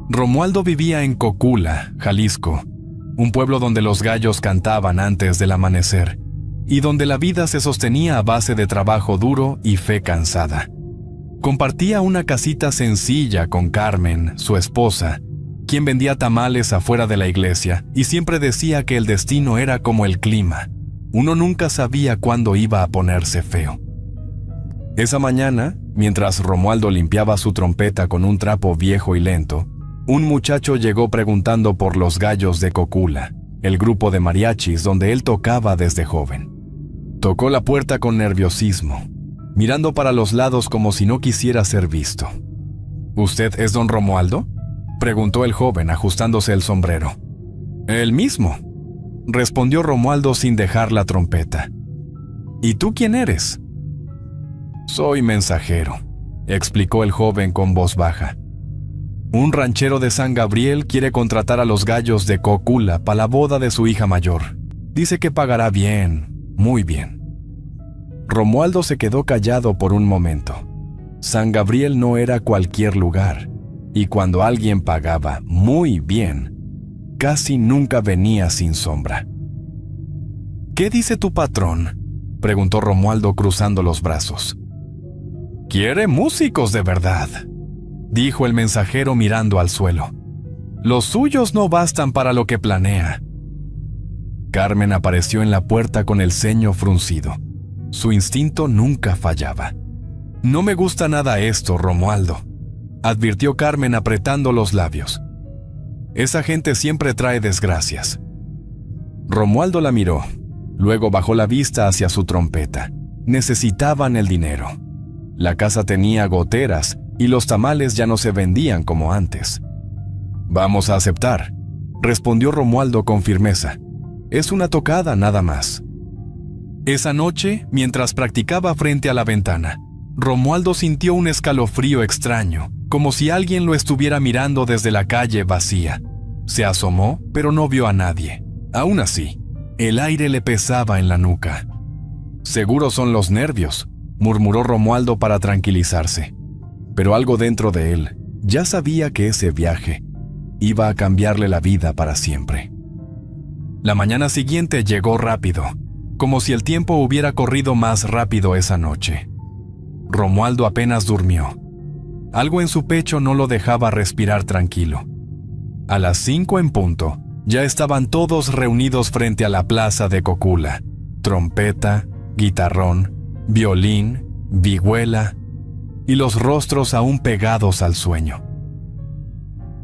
Romualdo vivía en Cocula, Jalisco, un pueblo donde los gallos cantaban antes del amanecer y donde la vida se sostenía a base de trabajo duro y fe cansada. Compartía una casita sencilla con Carmen, su esposa, quien vendía tamales afuera de la iglesia y siempre decía que el destino era como el clima. Uno nunca sabía cuándo iba a ponerse feo. Esa mañana, mientras Romualdo limpiaba su trompeta con un trapo viejo y lento, un muchacho llegó preguntando por los Gallos de Cocula, el grupo de mariachis donde él tocaba desde joven. Tocó la puerta con nerviosismo, mirando para los lados como si no quisiera ser visto. ¿Usted es don Romualdo?, preguntó el joven ajustándose el sombrero. «El mismo», respondió Romualdo sin dejar la trompeta. «¿Y tú quién eres?». «Soy mensajero», explicó el joven con voz baja. «Un ranchero de San Gabriel quiere contratar a los Gallos de Cocula para la boda de su hija mayor. Dice que pagará bien, muy bien». Romualdo se quedó callado por un momento. San Gabriel no era cualquier lugar, y cuando alguien pagaba muy bien, casi nunca venía sin sombra. «¿Qué dice tu patrón?», preguntó Romualdo cruzando los brazos. «Quiere músicos de verdad», dijo el mensajero mirando al suelo. «Los suyos no bastan para lo que planea». Carmen apareció en la puerta con el ceño fruncido. Su instinto nunca fallaba. «No me gusta nada esto, Romualdo», advirtió Carmen apretando los labios. «Esa gente siempre trae desgracias». Romualdo la miró, luego bajó la vista hacia su trompeta. Necesitaban el dinero. La casa tenía goteras y los tamales ya no se vendían como antes. «Vamos a aceptar», respondió Romualdo con firmeza. «Es una tocada nada más». Esa noche, mientras practicaba frente a la ventana, Romualdo sintió un escalofrío extraño, como si alguien lo estuviera mirando desde la calle vacía. Se asomó, pero no vio a nadie. Aún así, el aire le pesaba en la nuca. «Seguro son los nervios», murmuró Romualdo para tranquilizarse. Pero algo dentro de él ya sabía que ese viaje iba a cambiarle la vida para siempre. La mañana siguiente llegó rápido, como si el tiempo hubiera corrido más rápido esa noche. Romualdo apenas durmió. Algo en su pecho no lo dejaba respirar tranquilo. A las 5 en punto, ya estaban todos reunidos frente a la plaza de Cocula. Trompeta, guitarrón, violín, vihuela y los rostros aún pegados al sueño.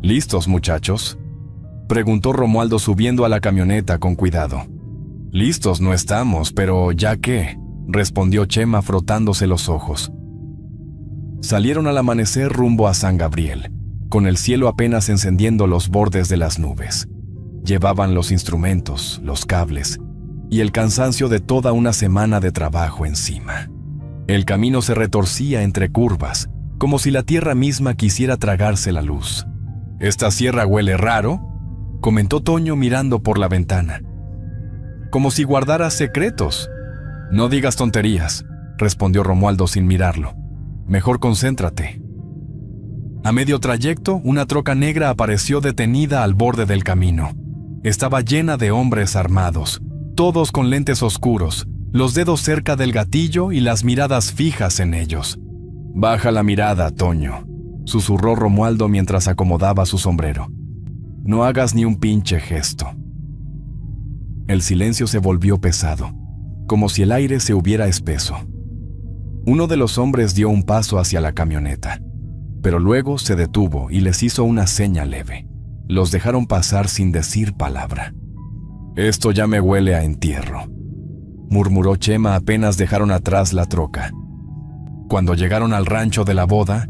«¿Listos, muchachos?», preguntó Romualdo subiendo a la camioneta con cuidado. «Listos no estamos, pero ¿ya qué?», respondió Chema frotándose los ojos. Salieron al amanecer rumbo a San Gabriel, con el cielo apenas encendiendo los bordes de las nubes. Llevaban los instrumentos, los cables y el cansancio de toda una semana de trabajo encima. El camino se retorcía entre curvas, como si la tierra misma quisiera tragarse la luz. «Esta sierra huele raro», comentó Toño mirando por la ventana. «Como si guardara secretos». «No digas tonterías», respondió Romualdo sin mirarlo. «Mejor concéntrate». A medio trayecto, una troca negra apareció detenida al borde del camino. Estaba llena de hombres armados, todos con lentes oscuros, los dedos cerca del gatillo y las miradas fijas en ellos. «Baja la mirada, Toño», susurró Romualdo mientras acomodaba su sombrero. «No hagas ni un pinche gesto». El silencio se volvió pesado, como si el aire se hubiera espeso. Uno de los hombres dio un paso hacia la camioneta, pero luego se detuvo y les hizo una seña leve. Los dejaron pasar sin decir palabra. «Esto ya me huele a entierro», murmuró Chema apenas dejaron atrás la troca. Cuando llegaron al rancho de la boda,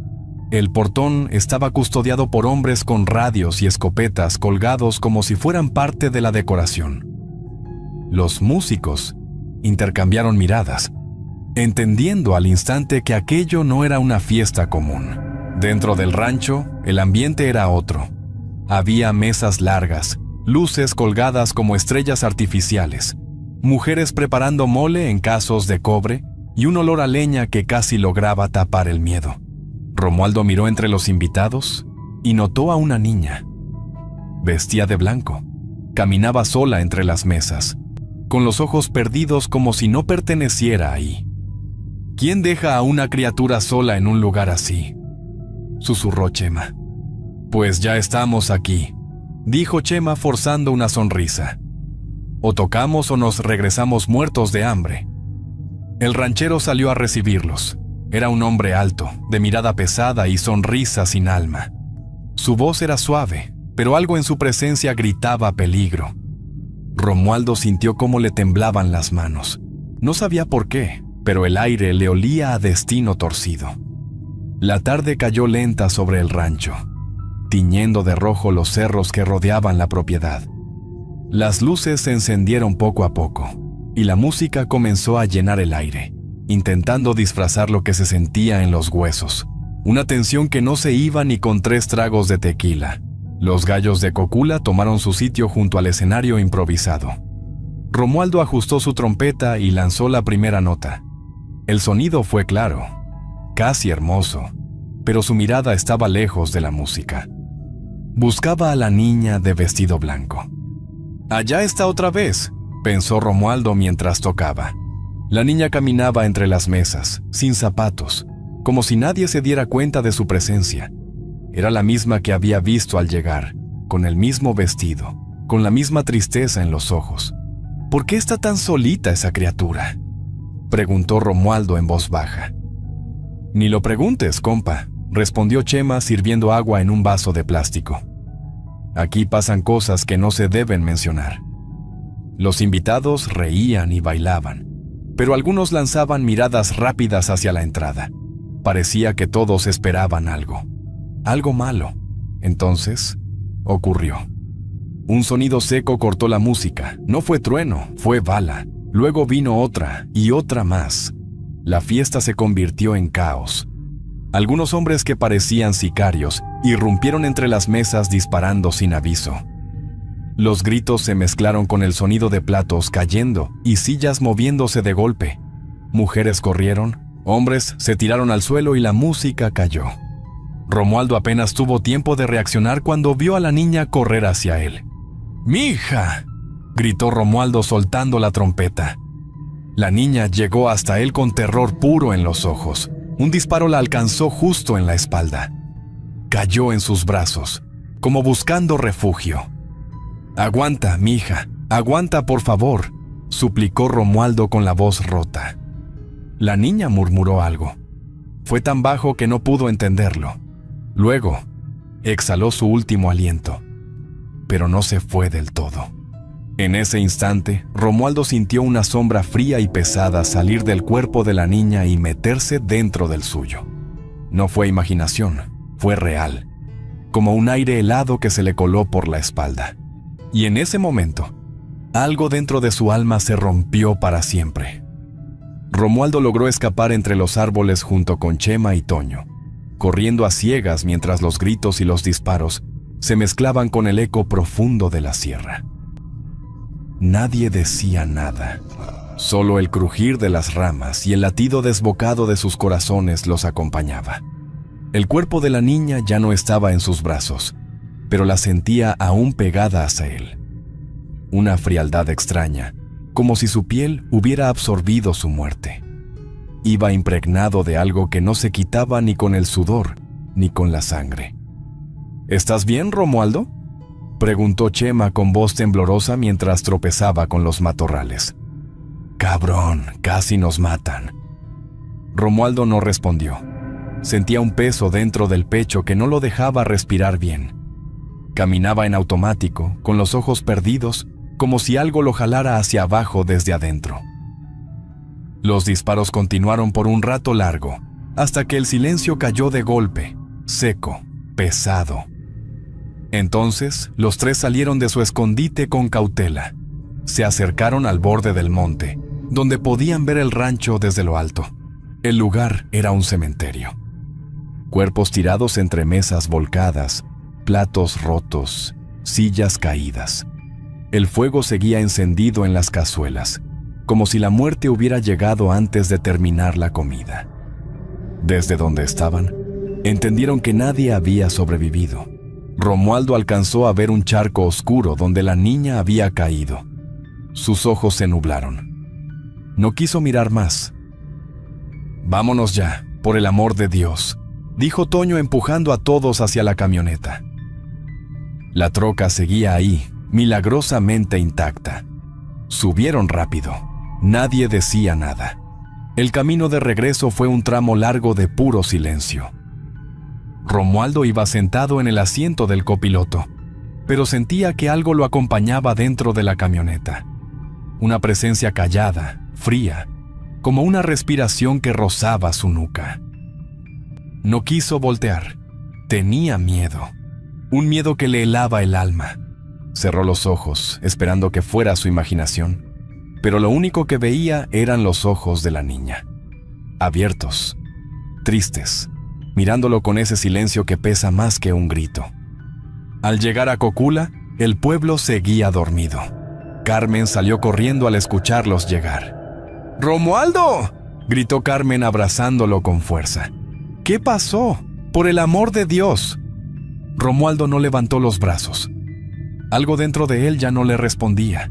el portón estaba custodiado por hombres con radios y escopetas colgados como si fueran parte de la decoración. Los músicos intercambiaron miradas, entendiendo al instante que aquello no era una fiesta común. Dentro del rancho, el ambiente era otro. Había mesas largas, luces colgadas como estrellas artificiales, mujeres preparando mole en casos de cobre y un olor a leña que casi lograba tapar el miedo. Romualdo miró entre los invitados y notó a una niña. Vestía de blanco. Caminaba sola entre las mesas, con los ojos perdidos como si no perteneciera ahí. ¿Quién deja a una criatura sola en un lugar así?, susurró Chema. Pues ya estamos aquí, dijo Chema forzando una sonrisa. O tocamos o nos regresamos muertos de hambre. El ranchero salió a recibirlos. Era un hombre alto, de mirada pesada y sonrisa sin alma. Su voz era suave, pero algo en su presencia gritaba peligro. Romualdo sintió cómo le temblaban las manos. No sabía por qué, pero el aire le olía a destino torcido. La tarde cayó lenta sobre el rancho, tiñendo de rojo los cerros que rodeaban la propiedad. Las luces se encendieron poco a poco, y la música comenzó a llenar el aire, intentando disfrazar lo que se sentía en los huesos. Una tensión que no se iba ni con 3 tragos de tequila. Los gallos de Cocula tomaron su sitio junto al escenario improvisado. Romualdo ajustó su trompeta y lanzó la primera nota. El sonido fue claro, casi hermoso, pero su mirada estaba lejos de la música. Buscaba a la niña de vestido blanco. «Allá está otra vez», pensó Romualdo mientras tocaba. La niña caminaba entre las mesas, sin zapatos, como si nadie se diera cuenta de su presencia. Era la misma que había visto al llegar, con el mismo vestido, con la misma tristeza en los ojos. «¿Por qué está tan solita esa criatura?», preguntó Romualdo en voz baja. «Ni lo preguntes, compa», respondió Chema sirviendo agua en un vaso de plástico. «Aquí pasan cosas que no se deben mencionar». Los invitados reían y bailaban, pero algunos lanzaban miradas rápidas hacia la entrada. Parecía que todos esperaban algo malo. Entonces, ocurrió. Un sonido seco cortó la música. No fue trueno, fue bala. Luego vino otra y otra más. La fiesta se convirtió en caos. Algunos hombres que parecían sicarios irrumpieron entre las mesas disparando sin aviso. Los gritos se mezclaron con el sonido de platos cayendo y sillas moviéndose de golpe. Mujeres corrieron, hombres se tiraron al suelo y la música cayó. Romualdo apenas tuvo tiempo de reaccionar cuando vio a la niña correr hacia él. «¡Mija!», gritó Romualdo soltando la trompeta. La niña llegó hasta él con terror puro en los ojos. Un disparo la alcanzó justo en la espalda. Cayó en sus brazos, como buscando refugio. «Aguanta, mija, aguanta por favor», suplicó Romualdo con la voz rota. La niña murmuró algo. Fue tan bajo que no pudo entenderlo. Luego, exhaló su último aliento, pero no se fue del todo. En ese instante, Romualdo sintió una sombra fría y pesada salir del cuerpo de la niña y meterse dentro del suyo. No fue imaginación, fue real, como un aire helado que se le coló por la espalda. Y en ese momento, algo dentro de su alma se rompió para siempre. Romualdo logró escapar entre los árboles junto con Chema y Toño, corriendo a ciegas mientras los gritos y los disparos se mezclaban con el eco profundo de la sierra. Nadie decía nada. Solo el crujir de las ramas y el latido desbocado de sus corazones los acompañaba. El cuerpo de la niña ya no estaba en sus brazos, pero la sentía aún pegada hacia él. Una frialdad extraña, como si su piel hubiera absorbido su muerte. Iba impregnado de algo que no se quitaba ni con el sudor, ni con la sangre. «¿Estás bien, Romualdo?», preguntó Chema con voz temblorosa mientras tropezaba con los matorrales. «Cabrón, casi nos matan». Romualdo no respondió. Sentía un peso dentro del pecho que no lo dejaba respirar bien. Caminaba en automático, con los ojos perdidos, como si algo lo jalara hacia abajo desde adentro. Los disparos continuaron por un rato largo, hasta que el silencio cayó de golpe, seco, pesado. Entonces, los 3 salieron de su escondite con cautela. Se acercaron al borde del monte, donde podían ver el rancho desde lo alto. El lugar era un cementerio. Cuerpos tirados entre mesas volcadas, platos rotos, sillas caídas. El fuego seguía encendido en las cazuelas, como si la muerte hubiera llegado antes de terminar la comida. Desde donde estaban, entendieron que nadie había sobrevivido. Romualdo alcanzó a ver un charco oscuro donde la niña había caído. Sus ojos se nublaron. No quiso mirar más. «Vámonos ya, por el amor de Dios», dijo Toño empujando a todos hacia la camioneta. La troca seguía ahí, milagrosamente intacta. Subieron rápido. Nadie decía nada. El camino de regreso fue un tramo largo de puro silencio. Romualdo iba sentado en el asiento del copiloto, pero sentía que algo lo acompañaba dentro de la camioneta. Una presencia callada, fría, como una respiración que rozaba su nuca. No quiso voltear. Tenía miedo. Un miedo que le helaba el alma. Cerró los ojos, esperando que fuera su imaginación, pero lo único que veía eran los ojos de la niña. Abiertos, tristes, mirándolo con ese silencio que pesa más que un grito. Al llegar a Cocula, el pueblo seguía dormido. Carmen salió corriendo al escucharlos llegar. «¡Romualdo!», gritó Carmen abrazándolo con fuerza. «¿Qué pasó? ¡Por el amor de Dios!». Romualdo no levantó los brazos. Algo dentro de él ya no le respondía.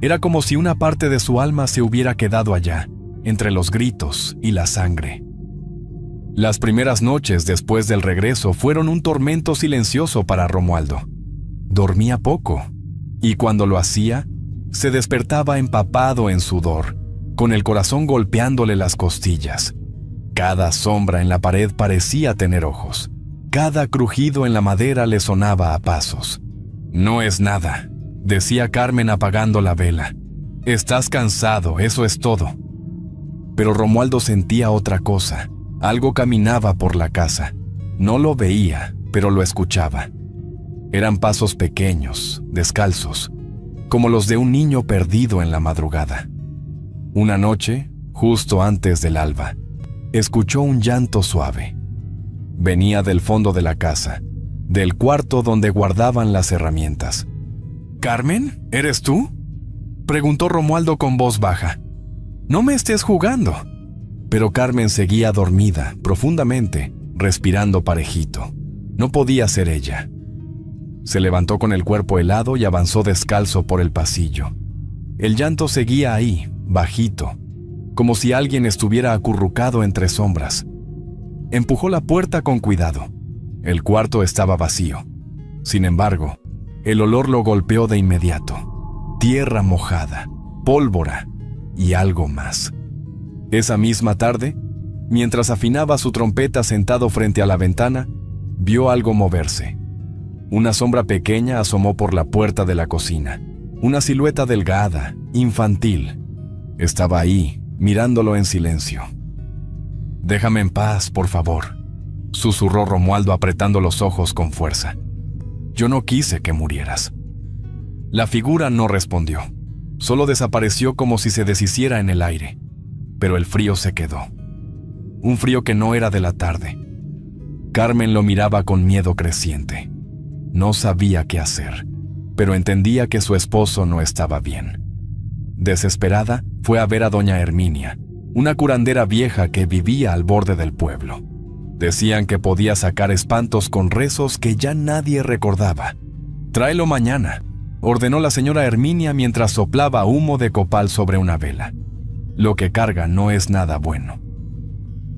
Era como si una parte de su alma se hubiera quedado allá, entre los gritos y la sangre. Las primeras noches después del regreso fueron un tormento silencioso para Romualdo. Dormía poco, y cuando lo hacía, se despertaba empapado en sudor, con el corazón golpeándole las costillas. Cada sombra en la pared parecía tener ojos. Cada crujido en la madera le sonaba a pasos. «No es nada», decía Carmen apagando la vela. «Estás cansado, eso es todo». Pero Romualdo sentía otra cosa. Algo caminaba por la casa. No lo veía, pero lo escuchaba. Eran pasos pequeños, descalzos, como los de un niño perdido en la madrugada. Una noche, justo antes del alba, escuchó un llanto suave. Venía del fondo de la casa, del cuarto donde guardaban las herramientas. «¿Carmen? ¿Eres tú?», preguntó Romualdo con voz baja. «No me estés jugando». Pero Carmen seguía dormida, profundamente, respirando parejito. No podía ser ella. Se levantó con el cuerpo helado y avanzó descalzo por el pasillo. El llanto seguía ahí, bajito, como si alguien estuviera acurrucado entre sombras. Empujó la puerta con cuidado. El cuarto estaba vacío. Sin embargo, el olor lo golpeó de inmediato. Tierra mojada, pólvora y algo más. Esa misma tarde, mientras afinaba su trompeta sentado frente a la ventana, vio algo moverse. Una sombra pequeña asomó por la puerta de la cocina. Una silueta delgada, infantil. Estaba ahí, mirándolo en silencio. «Déjame en paz, por favor», susurró Romualdo apretando los ojos con fuerza. «Yo no quise que murieras». La figura no respondió. Solo desapareció como si se deshiciera en el aire. Pero el frío se quedó. Un frío que no era de la tarde. Carmen lo miraba con miedo creciente. No sabía qué hacer, pero entendía que su esposo no estaba bien. Desesperada, fue a ver a doña Herminia, una curandera vieja que vivía al borde del pueblo. Decían que podía sacar espantos con rezos que ya nadie recordaba. «Tráelo mañana», ordenó la señora Herminia mientras soplaba humo de copal sobre una vela. Lo que carga no es nada bueno.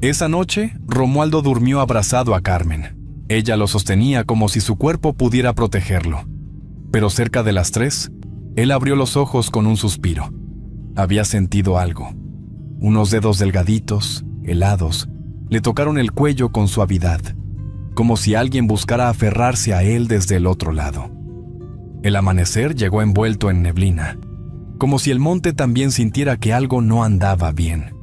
Esa noche, Romualdo durmió abrazado a Carmen. Ella lo sostenía como si su cuerpo pudiera protegerlo. Pero cerca de las 3, él abrió los ojos con un suspiro. Había sentido algo. Unos dedos delgaditos, helados, le tocaron el cuello con suavidad, como si alguien buscara aferrarse a él desde el otro lado. El amanecer llegó envuelto en neblina, como si el monte también sintiera que algo no andaba bien.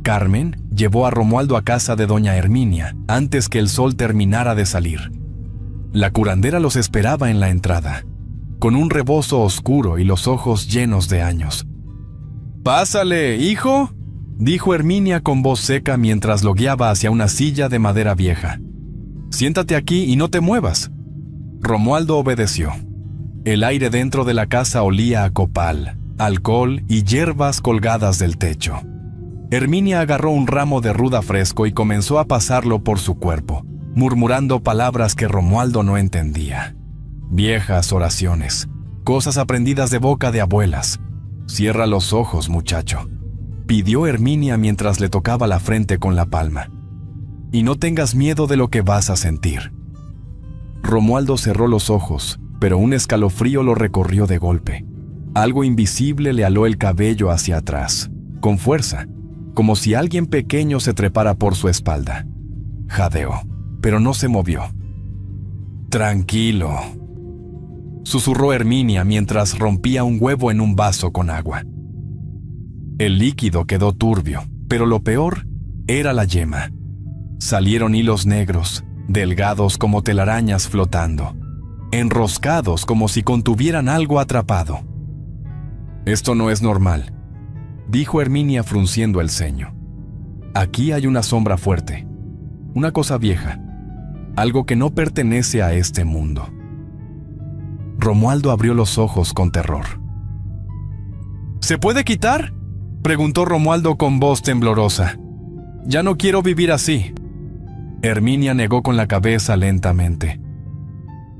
Carmen llevó a Romualdo a casa de doña Herminia antes que el sol terminara de salir. La curandera los esperaba en la entrada, con un rebozo oscuro y los ojos llenos de años. «Pásale, hijo», dijo Herminia con voz seca mientras lo guiaba hacia una silla de madera vieja. «Siéntate aquí y no te muevas». Romualdo obedeció. El aire dentro de la casa olía a copal, alcohol y hierbas colgadas del techo. Herminia agarró un ramo de ruda fresco y comenzó a pasarlo por su cuerpo, murmurando palabras que Romualdo no entendía. Viejas oraciones, cosas aprendidas de boca de abuelas. «Cierra los ojos, muchacho», pidió Herminia mientras le tocaba la frente con la palma. «Y no tengas miedo de lo que vas a sentir». Romualdo cerró los ojos, pero un escalofrío lo recorrió de golpe. Algo invisible le aló el cabello hacia atrás, con fuerza, como si alguien pequeño se trepara por su espalda. Jadeó, pero no se movió. «Tranquilo», susurró Herminia mientras rompía un huevo en un vaso con agua. El líquido quedó turbio, pero lo peor era la yema. Salieron hilos negros, delgados como telarañas flotando, enroscados como si contuvieran algo atrapado. «Esto no es normal», dijo Herminia frunciendo el ceño. «Aquí hay una sombra fuerte, una cosa vieja, algo que no pertenece a este mundo». Romualdo abrió los ojos con terror. «¿Se puede quitar?», preguntó Romualdo con voz temblorosa. «Ya no quiero vivir así». Herminia negó con la cabeza lentamente.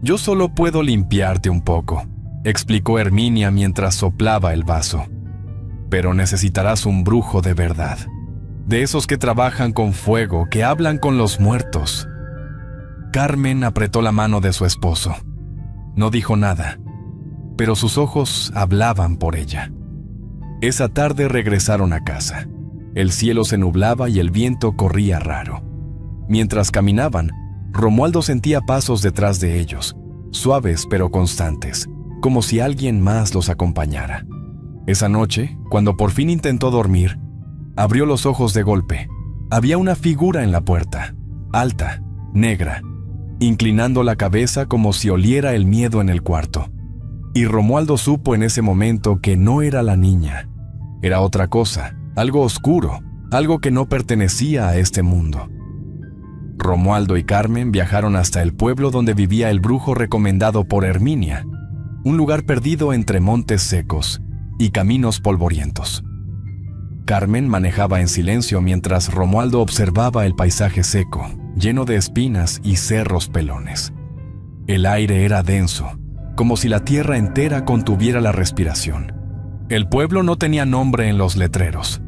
«Yo solo puedo limpiarte un poco», explicó Herminia mientras soplaba el vaso. «Pero necesitarás un brujo de verdad, de esos que trabajan con fuego, que hablan con los muertos». Carmen apretó la mano de su esposo. No dijo nada, pero sus ojos hablaban por ella. Esa tarde regresaron a casa. El cielo se nublaba y el viento corría raro. Mientras caminaban, Romualdo sentía pasos detrás de ellos, suaves pero constantes, como si alguien más los acompañara. Esa noche, cuando por fin intentó dormir, abrió los ojos de golpe. Había una figura en la puerta, alta, negra, inclinando la cabeza como si oliera el miedo en el cuarto. Y Romualdo supo en ese momento que no era la niña. Era otra cosa, algo oscuro, algo que no pertenecía a este mundo. Romualdo y Carmen viajaron hasta el pueblo donde vivía el brujo recomendado por Herminia, un lugar perdido entre montes secos y caminos polvorientos. Carmen manejaba en silencio mientras Romualdo observaba el paisaje seco, lleno de espinas y cerros pelones. El aire era denso, como si la tierra entera contuviera la respiración. El pueblo no tenía nombre en los letreros.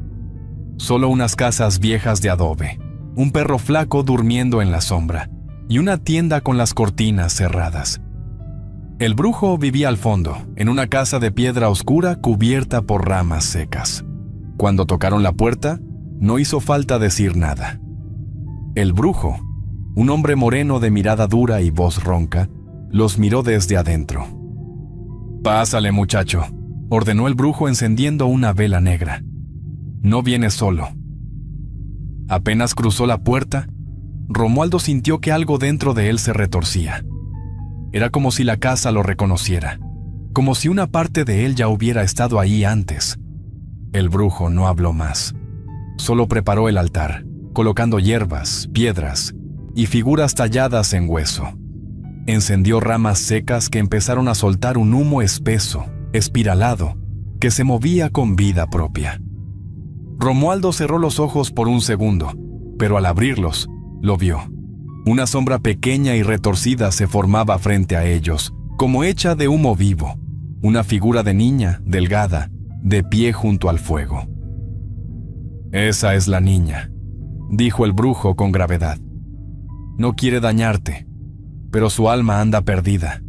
Solo unas casas viejas de adobe, un perro flaco durmiendo en la sombra y una tienda con las cortinas cerradas. El brujo vivía al fondo, en una casa de piedra oscura cubierta por ramas secas. Cuando tocaron la puerta, no hizo falta decir nada. El brujo, un hombre moreno de mirada dura y voz ronca, los miró desde adentro. «Pásale, muchacho», ordenó el brujo encendiendo una vela negra. «No vienes solo». Apenas cruzó la puerta, Romualdo sintió que algo dentro de él se retorcía. Era como si la casa lo reconociera, como si una parte de él ya hubiera estado ahí antes. El brujo no habló más. Solo preparó el altar, colocando hierbas, piedras y figuras talladas en hueso. Encendió ramas secas que empezaron a soltar un humo espeso, espiralado, que se movía con vida propia. Romualdo cerró los ojos por un segundo, pero al abrirlos, lo vio. Una sombra pequeña y retorcida se formaba frente a ellos, como hecha de humo vivo. Una figura de niña, delgada, de pie junto al fuego. «Esa es la niña», dijo el brujo con gravedad. «No quiere dañarte, pero su alma anda perdida».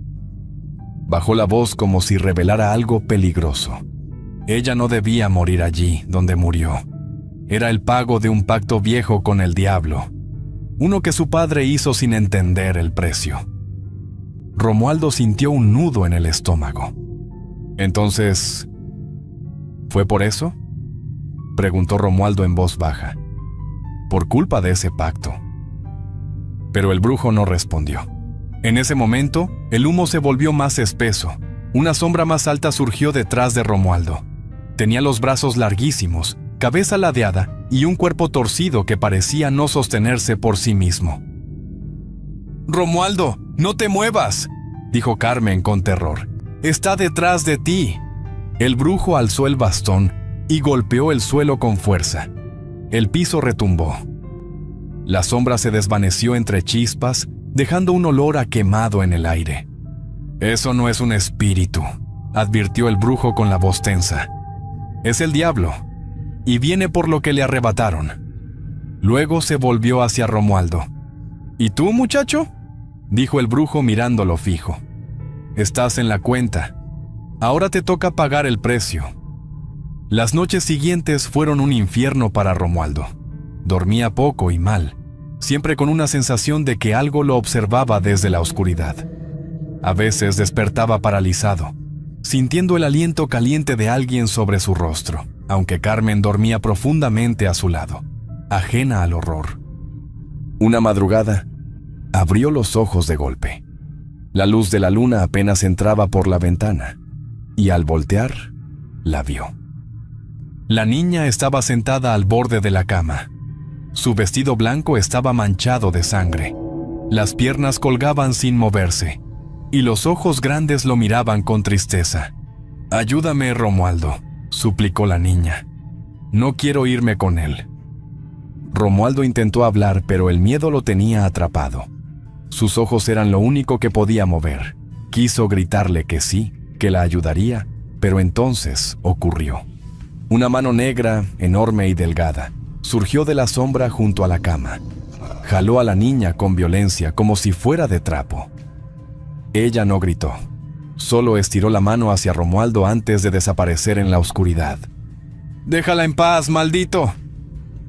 Bajó la voz como si revelara algo peligroso. Ella no debía morir allí donde murió. Era el pago de un pacto viejo con el diablo, uno que su padre hizo sin entender el precio. Romualdo sintió un nudo en el estómago. «Entonces, ¿fue por eso?», preguntó Romualdo en voz baja. «Por culpa de ese pacto». Pero el brujo no respondió. En ese momento, el humo se volvió más espeso. Una sombra más alta surgió detrás de Romualdo. Tenía los brazos larguísimos, cabeza ladeada y un cuerpo torcido que parecía no sostenerse por sí mismo. «Romualdo, no te muevas», dijo Carmen con terror. «Está detrás de ti». El brujo alzó el bastón y golpeó el suelo con fuerza. El piso retumbó. La sombra se desvaneció entre chispas, dejando un olor a quemado en el aire. «Eso no es un espíritu», advirtió el brujo con la voz tensa. «Es el diablo, y viene por lo que le arrebataron». Luego se volvió hacia Romualdo. «¿Y tú, muchacho?», dijo el brujo mirándolo fijo. «Estás en la cuenta. Ahora te toca pagar el precio». Las noches siguientes fueron un infierno para Romualdo. Dormía poco y mal, siempre con una sensación de que algo lo observaba desde la oscuridad. A veces despertaba paralizado, sintiendo el aliento caliente de alguien sobre su rostro, aunque Carmen dormía profundamente a su lado, ajena al horror. Una madrugada, abrió los ojos de golpe. La luz de la luna apenas entraba por la ventana, y al voltear, la vio. La niña estaba sentada al borde de la cama. Su vestido blanco estaba manchado de sangre. Las piernas colgaban sin moverse, y los ojos grandes lo miraban con tristeza. «Ayúdame, Romualdo», suplicó la niña. «No quiero irme con él». Romualdo intentó hablar, pero el miedo lo tenía atrapado. Sus ojos eran lo único que podía mover. Quiso gritarle que sí, que la ayudaría, pero entonces ocurrió. Una mano negra, enorme y delgada, surgió de la sombra junto a la cama. Jaló a la niña con violencia, como si fuera de trapo. Ella no gritó, solo estiró la mano hacia Romualdo antes de desaparecer en la oscuridad. «Déjala en paz, maldito»,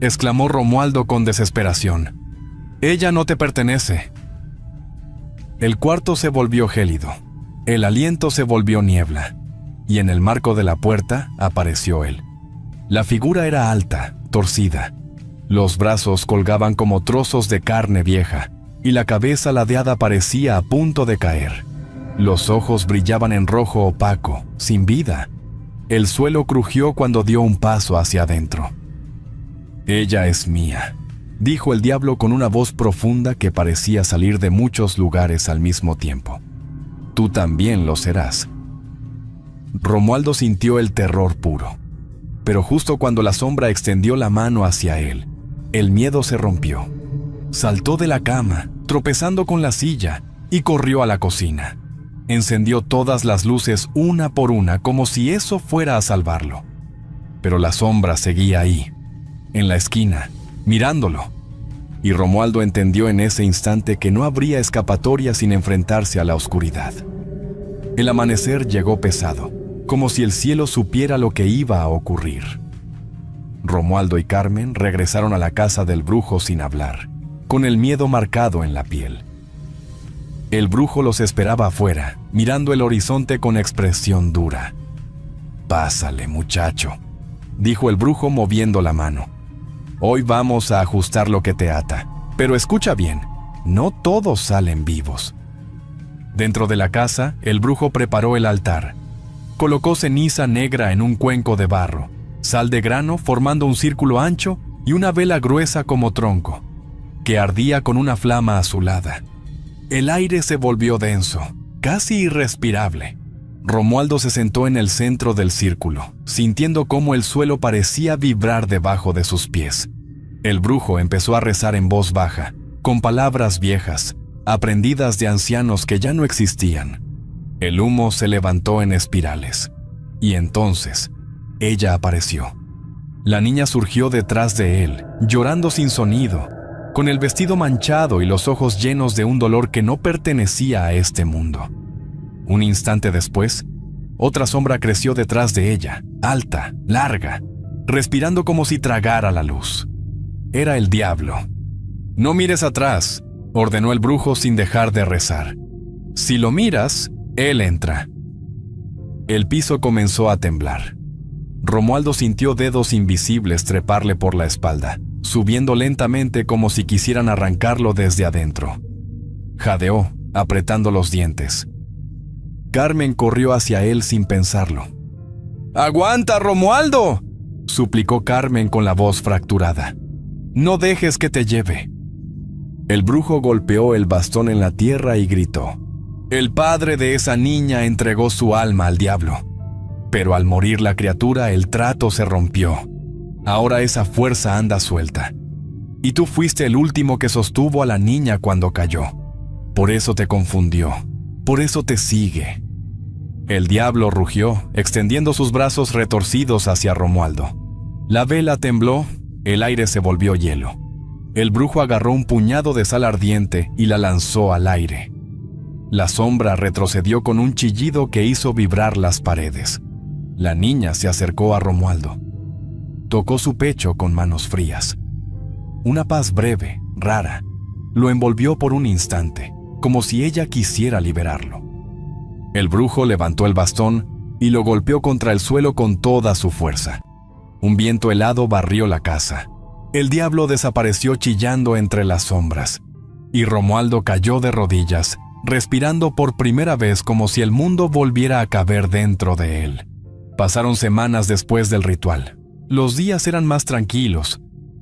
exclamó Romualdo con desesperación. «Ella no te pertenece». El cuarto se volvió gélido, el aliento se volvió niebla, y en el marco de la puerta apareció él. La figura era alta, torcida. Los brazos colgaban como trozos de carne vieja, y la cabeza ladeada parecía a punto de caer. Los ojos brillaban en rojo opaco, sin vida. El suelo crujió cuando dio un paso hacia adentro. «Ella es mía», dijo el diablo con una voz profunda que parecía salir de muchos lugares al mismo tiempo. «Tú también lo serás». Romualdo sintió el terror puro. Pero justo cuando la sombra extendió la mano hacia él, el miedo se rompió. Saltó de la cama, tropezando con la silla, y corrió a la cocina. Encendió todas las luces una por una, como si eso fuera a salvarlo. Pero la sombra seguía ahí, en la esquina, mirándolo. Y Romualdo entendió en ese instante que no habría escapatoria sin enfrentarse a la oscuridad. El amanecer llegó pesado, como si el cielo supiera lo que iba a ocurrir. Romualdo y Carmen regresaron a la casa del brujo sin hablar, con el miedo marcado en la piel. El brujo los esperaba afuera, mirando el horizonte con expresión dura. «Pásale, muchacho», dijo el brujo moviendo la mano. «Hoy vamos a ajustar lo que te ata, pero escucha bien, no todos salen vivos». Dentro de la casa, el brujo preparó el altar. Colocó ceniza negra en un cuenco de barro, sal de grano formando un círculo ancho y una vela gruesa como tronco, que ardía con una flama azulada. El aire se volvió denso, casi irrespirable. Romualdo se sentó en el centro del círculo, sintiendo cómo el suelo parecía vibrar debajo de sus pies. El brujo empezó a rezar en voz baja, con palabras viejas, aprendidas de ancianos que ya no existían. El humo se levantó en espirales, y entonces ella apareció. La niña surgió detrás de él, llorando sin sonido, con el vestido manchado y los ojos llenos de un dolor que no pertenecía a este mundo. Un instante después, otra sombra creció detrás de ella, alta, larga, respirando como si tragara la luz. Era el diablo. «No mires atrás», ordenó el brujo sin dejar de rezar. «Si lo miras, él entra». El piso comenzó a temblar. Romualdo sintió dedos invisibles treparle por la espalda, subiendo lentamente como si quisieran arrancarlo desde adentro. Jadeó, apretando los dientes. Carmen corrió hacia él sin pensarlo. «¡Aguanta, Romualdo!», suplicó Carmen con la voz fracturada. «No dejes que te lleve». El brujo golpeó el bastón en la tierra y gritó. «El padre de esa niña entregó su alma al diablo. Pero al morir la criatura, el trato se rompió. Ahora esa fuerza anda suelta. y tú fuiste el último que sostuvo a la niña cuando cayó. Por eso te confundió, por eso te sigue». El diablo rugió, extendiendo sus brazos retorcidos hacia Romualdo. La vela tembló, el aire se volvió hielo. El brujo agarró un puñado de sal ardiente y la lanzó al aire. La sombra retrocedió con un chillido que hizo vibrar las paredes. La niña se acercó a Romualdo. Tocó su pecho con manos frías. Una paz breve, rara, lo envolvió por un instante, como si ella quisiera liberarlo. El brujo levantó el bastón y lo golpeó contra el suelo con toda su fuerza. Un viento helado barrió la casa. El diablo desapareció chillando entre las sombras, y Romualdo cayó de rodillas, respirando por primera vez como si el mundo volviera a caber dentro de él. Pasaron semanas después del ritual. Los días eran más tranquilos,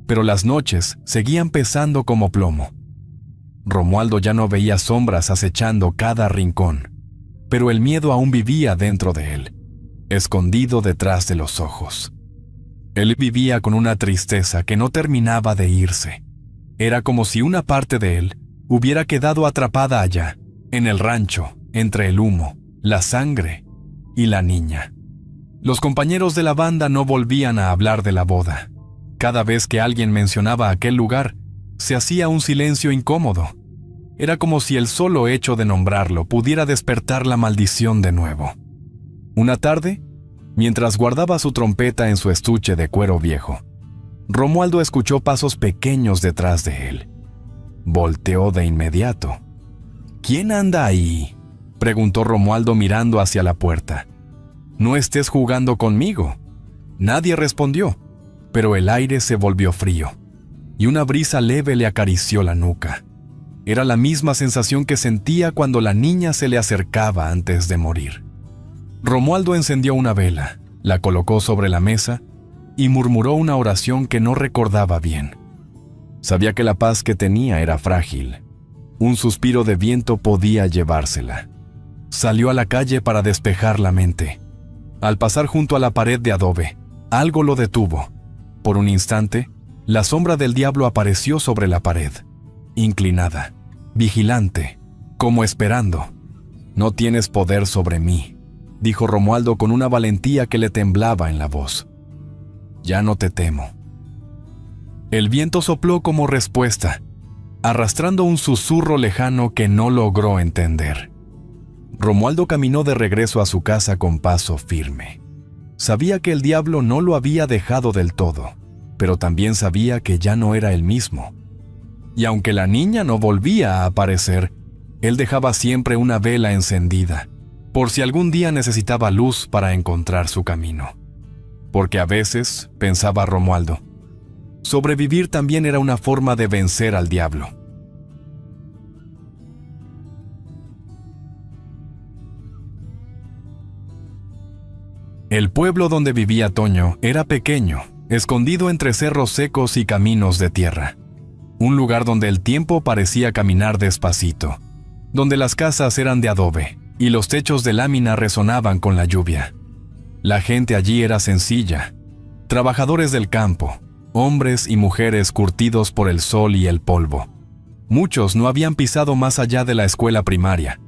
pero las noches seguían pesando como plomo. Romualdo ya no veía sombras acechando cada rincón, pero el miedo aún vivía dentro de él, escondido detrás de los ojos. Él vivía con una tristeza que no terminaba de irse. Era como si una parte de él hubiera quedado atrapada allá, en el rancho, entre el humo, la sangre y la niña. Los compañeros de la banda no volvían a hablar de la boda. Cada vez que alguien mencionaba aquel lugar, se hacía un silencio incómodo. Era como si el solo hecho de nombrarlo pudiera despertar la maldición de nuevo. Una tarde, mientras guardaba su trompeta en su estuche de cuero viejo, Romualdo escuchó pasos pequeños detrás de él. Volteó de inmediato. «¿Quién anda ahí?», preguntó Romualdo mirando hacia la puerta. «No estés jugando conmigo». Nadie respondió, pero el aire se volvió frío, y una brisa leve le acarició la nuca. Era la misma sensación que sentía cuando la niña se le acercaba antes de morir. Romualdo encendió una vela, la colocó sobre la mesa y murmuró una oración que no recordaba bien. Sabía que la paz que tenía era frágil. Un suspiro de viento podía llevársela. Salió a la calle para despejar la mente. Al pasar junto a la pared de adobe, algo lo detuvo. Por un instante, la sombra del diablo apareció sobre la pared, inclinada, vigilante, como esperando. «No tienes poder sobre mí», dijo Romualdo con una valentía que le temblaba en la voz. «Ya no te temo». El viento sopló como respuesta, arrastrando un susurro lejano que no logró entender. Romualdo caminó de regreso a su casa con paso firme. Sabía que el diablo no lo había dejado del todo, pero también sabía que ya no era el mismo. Y aunque la niña no volvía a aparecer, él dejaba siempre una vela encendida, por si algún día necesitaba luz para encontrar su camino. Porque a veces, pensaba Romualdo, sobrevivir también era una forma de vencer al diablo. El pueblo donde vivía Toño era pequeño, escondido entre cerros secos y caminos de tierra. Un lugar donde el tiempo parecía caminar despacito, donde las casas eran de adobe y los techos de lámina resonaban con la lluvia. La gente allí era sencilla, trabajadores del campo, hombres y mujeres curtidos por el sol y el polvo. Muchos no habían pisado más allá de la escuela primaria,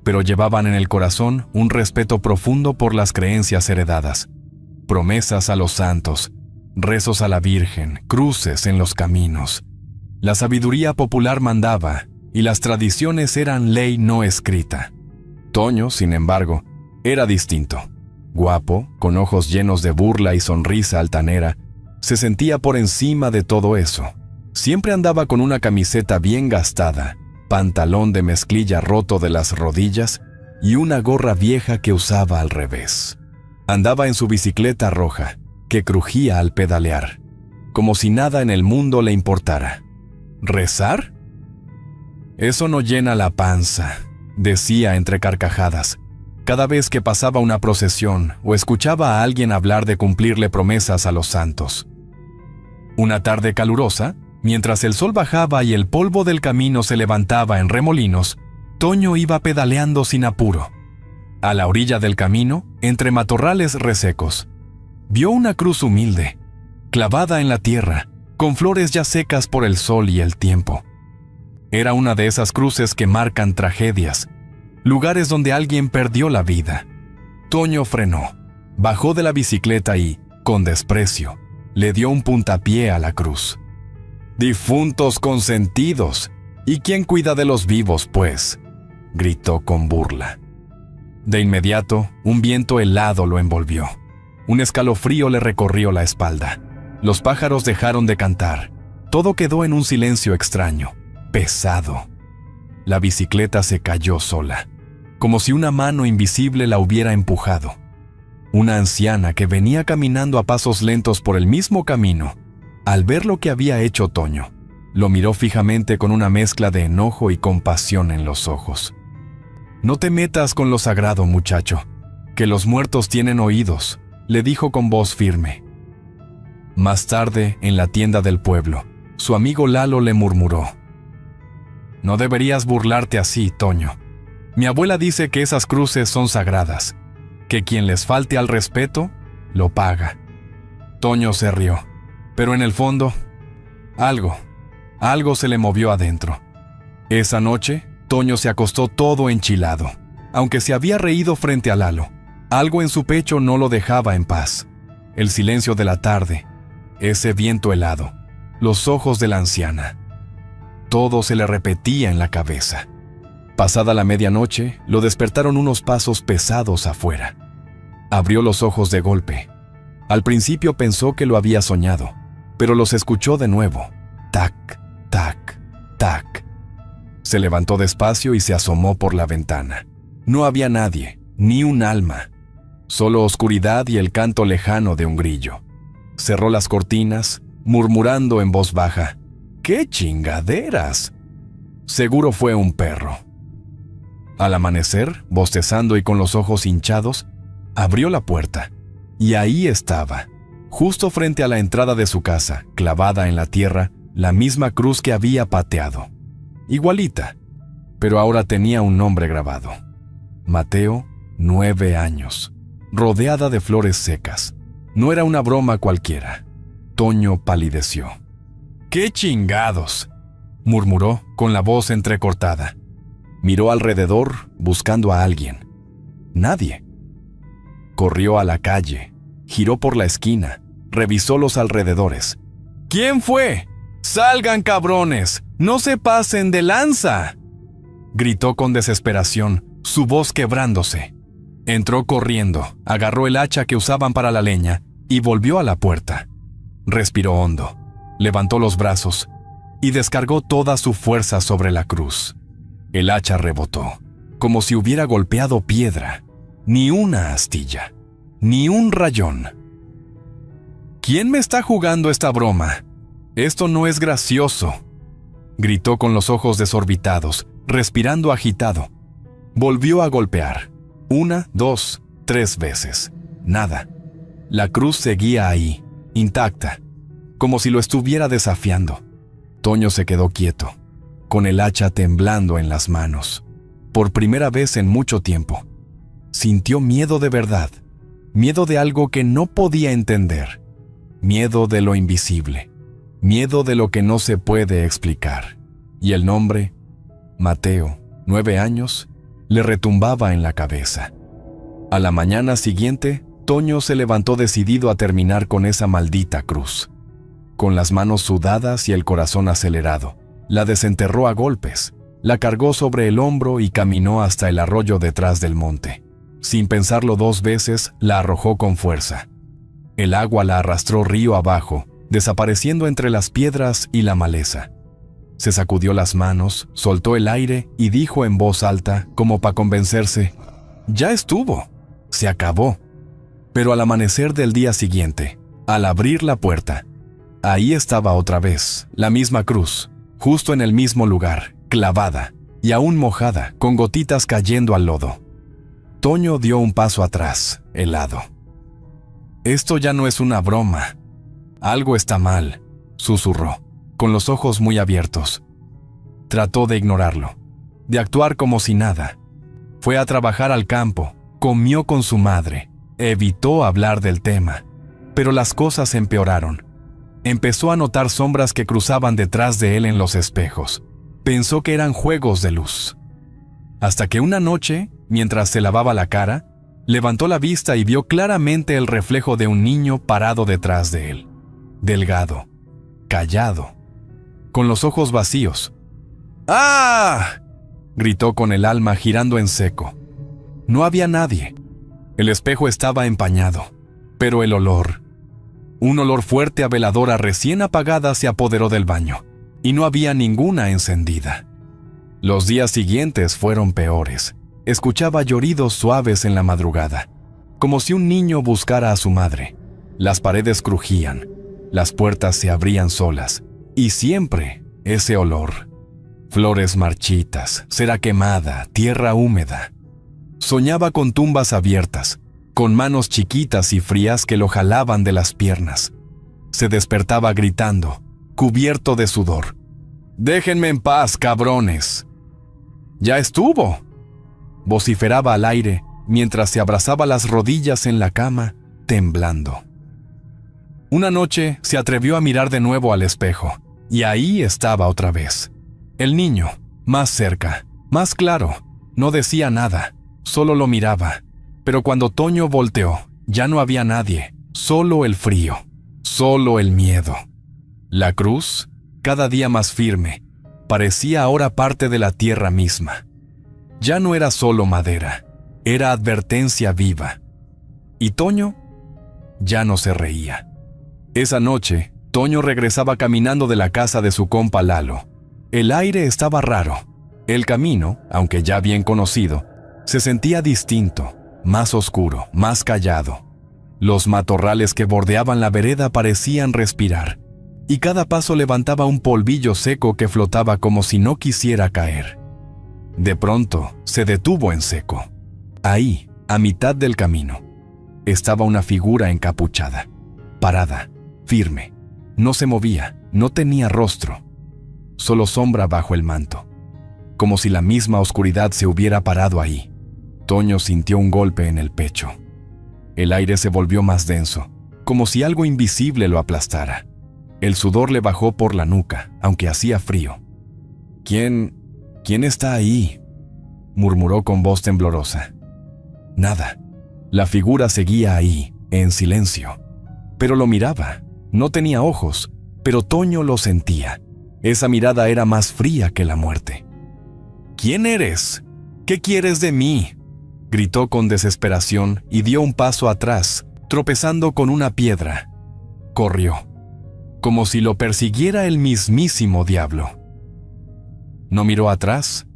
pero llevaban en el corazón un respeto profundo por las creencias heredadas, promesas a los santos, rezos a la Virgen, cruces en los caminos. La sabiduría popular mandaba, y las tradiciones eran ley no escrita. Toño, sin embargo, era distinto. Guapo, con ojos llenos de burla y sonrisa altanera, se sentía por encima de todo eso. Siempre andaba con una camiseta bien gastada, pantalón de mezclilla roto de las rodillas y una gorra vieja que usaba al revés. Andaba en su bicicleta roja, que crujía al pedalear, como si nada en el mundo le importara. ¿Rezar? Eso no llena la panza, decía entre carcajadas, cada vez que pasaba una procesión o escuchaba a alguien hablar de cumplirle promesas a los santos. Una tarde calurosa, mientras el sol bajaba y el polvo del camino se levantaba en remolinos, Toño iba pedaleando sin apuro. A la orilla del camino, entre matorrales resecos, vio una cruz humilde, clavada en la tierra, con flores ya secas por el sol y el tiempo. Era una de esas cruces que marcan tragedias, lugares donde alguien perdió la vida. Toño frenó, bajó de la bicicleta y, con desprecio, le dio un puntapié a la cruz. «Difuntos consentidos, ¿y quién cuida de los vivos, pues?», gritó con burla. De inmediato, un viento helado lo envolvió. Un escalofrío le recorrió la espalda. Los pájaros dejaron de cantar. Todo quedó en un silencio extraño, pesado. La bicicleta se cayó sola, como si una mano invisible la hubiera empujado. Una anciana que venía caminando a pasos lentos por el mismo camino, al ver lo que había hecho Toño, lo miró fijamente con una mezcla de enojo y compasión en los ojos. «No te metas con lo sagrado, muchacho, que los muertos tienen oídos», le dijo con voz firme. Más tarde, en la tienda del pueblo, su amigo Lalo le murmuró: «No deberías burlarte así, Toño. Mi abuela dice que esas cruces son sagradas, que quien les falte al respeto, lo paga». Toño se rió, pero en el fondo, algo se le movió adentro. Esa noche, Toño se acostó todo enchilado. Aunque se había reído frente a Lalo, algo en su pecho no lo dejaba en paz. El silencio de la tarde, ese viento helado, los ojos de la anciana. Todo se le repetía en la cabeza. Pasada la medianoche, lo despertaron unos pasos pesados afuera. Abrió los ojos de golpe. Al principio pensó que lo había soñado, pero los escuchó de nuevo. Tac, tac, tac. Se levantó despacio y se asomó por la ventana. No había nadie, ni un alma. Solo oscuridad y el canto lejano de un grillo. Cerró las cortinas, murmurando en voz baja: «¡Qué chingaderas!». Seguro fue un perro. Al amanecer, bostezando y con los ojos hinchados, abrió la puerta. Y ahí estaba, justo frente a la entrada de su casa, clavada en la tierra, la misma cruz que había pateado. Igualita, pero ahora tenía un nombre grabado: Mateo, 9 años, rodeada de flores secas. No era una broma cualquiera. Toño palideció. «¡Qué chingados!», murmuró con la voz entrecortada. Miró alrededor buscando a alguien. Nadie. Corrió a la calle, giró por la esquina, revisó los alrededores. «¿Quién fue? ¡Salgan, cabrones! ¡No se pasen de lanza!», gritó con desesperación, su voz quebrándose. Entró corriendo, agarró el hacha que usaban para la leña y volvió a la puerta. Respiró hondo, levantó los brazos y descargó toda su fuerza sobre la cruz. El hacha rebotó, como si hubiera golpeado piedra. Ni una astilla, ni un rayón. «¿Quién me está jugando esta broma? Esto no es gracioso», gritó con los ojos desorbitados, respirando agitado. Volvió a golpear. 1, 2, 3 veces. Nada. La cruz seguía ahí, intacta, como si lo estuviera desafiando. Toño se quedó quieto, con el hacha temblando en las manos. Por primera vez en mucho tiempo, sintió miedo de verdad, miedo de algo que no podía entender, miedo de lo invisible, miedo de lo que no se puede explicar. Y el nombre, Mateo, 9 años, le retumbaba en la cabeza. A la mañana siguiente, Toño se levantó decidido a terminar con esa maldita cruz. Con las manos sudadas y el corazón acelerado, la desenterró a golpes, la cargó sobre el hombro y caminó hasta el arroyo detrás del monte. Sin pensarlo 2 veces, la arrojó con fuerza. El agua la arrastró río abajo, desapareciendo entre las piedras y la maleza. Se sacudió las manos, soltó el aire y dijo en voz alta, como para convencerse: «Ya estuvo, se acabó». Pero al amanecer del día siguiente, al abrir la puerta, ahí estaba otra vez, la misma cruz, justo en el mismo lugar, clavada y aún mojada, con gotitas cayendo al lodo. Toño dio un paso atrás, helado. «Esto ya no es una broma. Algo está mal», susurró, con los ojos muy abiertos. Trató de ignorarlo, de actuar como si nada. Fue a trabajar al campo, comió con su madre, evitó hablar del tema, pero las cosas empeoraron. Empezó a notar sombras que cruzaban detrás de él en los espejos. Pensó que eran juegos de luz. Hasta que una noche, mientras se lavaba la cara, levantó la vista y vio claramente el reflejo de un niño parado detrás de él. Delgado, callado, con los ojos vacíos. ¡Ah!, gritó con el alma girando en seco. No había nadie. El espejo estaba empañado, pero el olor, un olor fuerte a veladora recién apagada, se apoderó del baño, y no había ninguna encendida. Los días siguientes fueron peores. Escuchaba lloridos suaves en la madrugada, como si un niño buscara a su madre. Las paredes crujían, las puertas se abrían solas, y siempre ese olor. Flores marchitas, cera quemada, tierra húmeda. Soñaba con tumbas abiertas, con manos chiquitas y frías que lo jalaban de las piernas. Se despertaba gritando, cubierto de sudor. «¡Déjenme en paz, cabrones!». «¡Ya estuvo!», vociferaba al aire mientras se abrazaba las rodillas en la cama, temblando. Una noche se atrevió a mirar de nuevo al espejo, y ahí estaba otra vez. El niño, más cerca, más claro, no decía nada, solo lo miraba. Pero cuando Toño volteó, ya no había nadie, solo el frío, solo el miedo. La cruz, cada día más firme, parecía ahora parte de la tierra misma. Ya no era solo madera, era advertencia viva. Y Toño ya no se reía. Esa noche, Toño regresaba caminando de la casa de su compa Lalo. El aire estaba raro. El camino, aunque ya bien conocido, se sentía distinto, más oscuro, más callado. Los matorrales que bordeaban la vereda parecían respirar, y cada paso levantaba un polvillo seco que flotaba como si no quisiera caer. De pronto, se detuvo en seco. Ahí, a mitad del camino, estaba una figura encapuchada, parada, firme. No se movía, no tenía rostro, solo sombra bajo el manto, como si la misma oscuridad se hubiera parado ahí. Toño sintió un golpe en el pecho. El aire se volvió más denso, como si algo invisible lo aplastara. El sudor le bajó por la nuca, aunque hacía frío. ¿Quién está ahí?», murmuró con voz temblorosa. Nada. La figura seguía ahí, en silencio. Pero lo miraba. No tenía ojos, pero Toño lo sentía. Esa mirada era más fría que la muerte. «¿Quién eres? ¿Qué quieres de mí?», gritó con desesperación y dio un paso atrás, tropezando con una piedra. Corrió, como si lo persiguiera el mismísimo diablo. No miró atrás.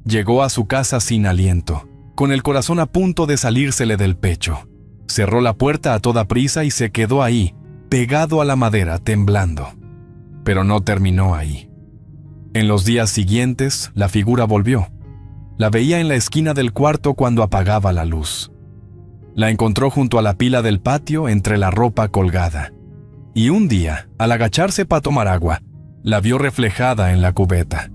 Llegó a su casa sin aliento, con el corazón a punto de salírsele del pecho. Cerró la puerta a toda prisa y se quedó ahí, pegado a la madera, temblando. Pero no terminó ahí. En los días siguientes, la figura volvió. La veía en la esquina del cuarto cuando apagaba la luz. La encontró junto a la pila del patio entre la ropa colgada. Y un día, al agacharse para tomar agua, la vio reflejada en la cubeta.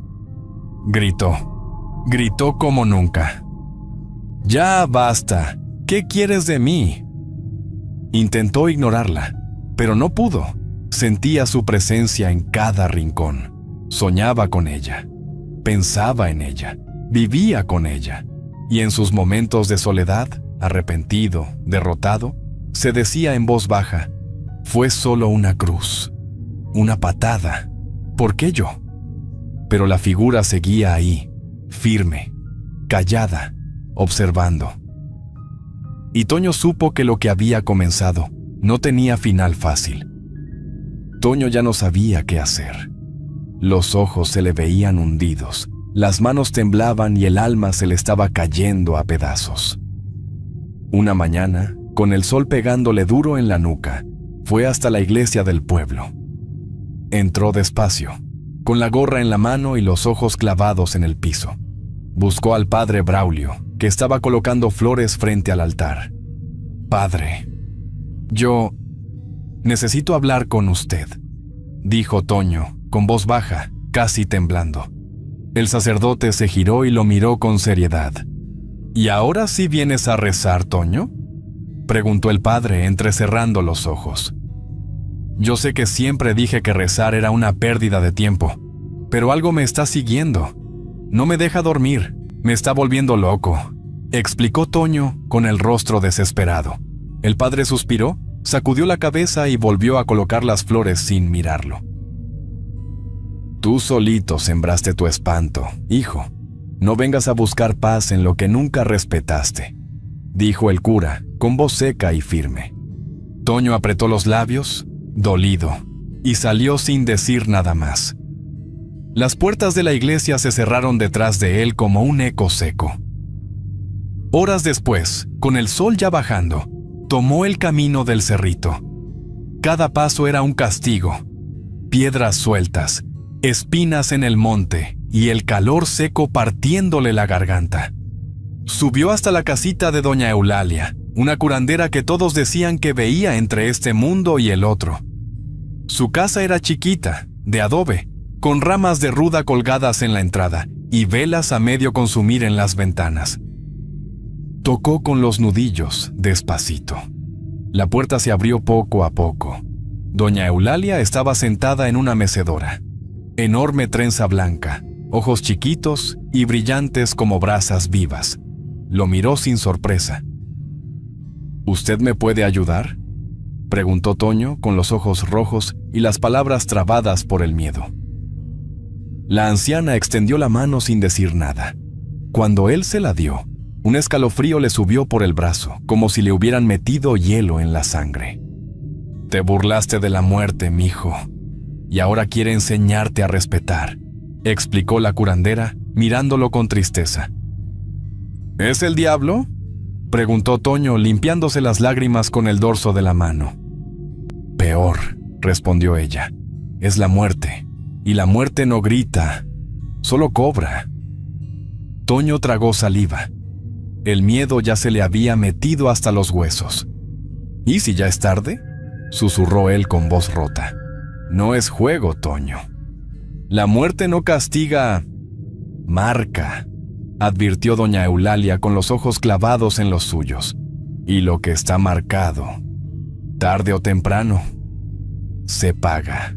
Gritó como nunca. «¡Ya basta! ¿Qué quieres de mí?». Intentó ignorarla, pero no pudo. Sentía su presencia en cada rincón. Soñaba con ella. Pensaba en ella. Vivía con ella. Y en sus momentos de soledad, arrepentido, derrotado, se decía en voz baja: «Fue solo una cruz, una patada. ¿Por qué yo?». Pero la figura seguía ahí, firme, callada, observando. Y Toño supo que lo que había comenzado no tenía final fácil. Toño ya no sabía qué hacer. Los ojos se le veían hundidos, las manos temblaban y el alma se le estaba cayendo a pedazos. Una mañana, con el sol pegándole duro en la nuca, fue hasta la iglesia del pueblo. Entró despacio, con la gorra en la mano y los ojos clavados en el piso. Buscó al padre Braulio, que estaba colocando flores frente al altar. «Padre, yo necesito hablar con usted», dijo Toño, con voz baja, casi temblando. El sacerdote se giró y lo miró con seriedad. «¿Y ahora sí vienes a rezar, Toño?», preguntó el padre entrecerrando los ojos. Yo sé que siempre dije que rezar era una pérdida de tiempo, pero algo me está siguiendo. No me deja dormir, me está volviendo loco, explicó Toño con el rostro desesperado. El padre suspiró, sacudió la cabeza y volvió a colocar las flores sin mirarlo. Tú solito sembraste tu espanto, hijo. No vengas a buscar paz en lo que nunca respetaste, dijo el cura, con voz seca y firme. Toño apretó los labios, dolido, y salió sin decir nada más. Las puertas de la iglesia se cerraron detrás de él como un eco seco. Horas después, con el sol ya bajando, tomó el camino del cerrito. Cada paso era un castigo. Piedras sueltas, espinas en el monte y el calor seco partiéndole la garganta. Subió hasta la casita de doña Eulalia, una curandera que todos decían que veía entre este mundo y el otro. Su casa era chiquita, de adobe, con ramas de ruda colgadas en la entrada y velas a medio consumir en las ventanas. Tocó con los nudillos, despacito. La puerta se abrió poco a poco. Doña Eulalia estaba sentada en una mecedora. Enorme trenza blanca, ojos chiquitos y brillantes como brasas vivas. Lo miró sin sorpresa. ¿Usted me puede ayudar?, preguntó Toño con los ojos rojos y las palabras trabadas por el miedo. La anciana extendió la mano sin decir nada. Cuando él se la dio, un escalofrío le subió por el brazo, como si le hubieran metido hielo en la sangre. Te burlaste de la muerte, mijo, y ahora quiere enseñarte a respetar, explicó la curandera, mirándolo con tristeza. ¿Es el diablo?, preguntó Toño, limpiándose las lágrimas con el dorso de la mano. Peor, respondió ella, es la muerte, y la muerte no grita, solo cobra. Toño tragó saliva. El miedo ya se le había metido hasta los huesos. ¿Y si ya es tarde?, susurró él con voz rota. No es juego, Toño. La muerte no castiga, marca, advirtió doña Eulalia con los ojos clavados en los suyos. Y lo que está marcado, tarde o temprano, se paga.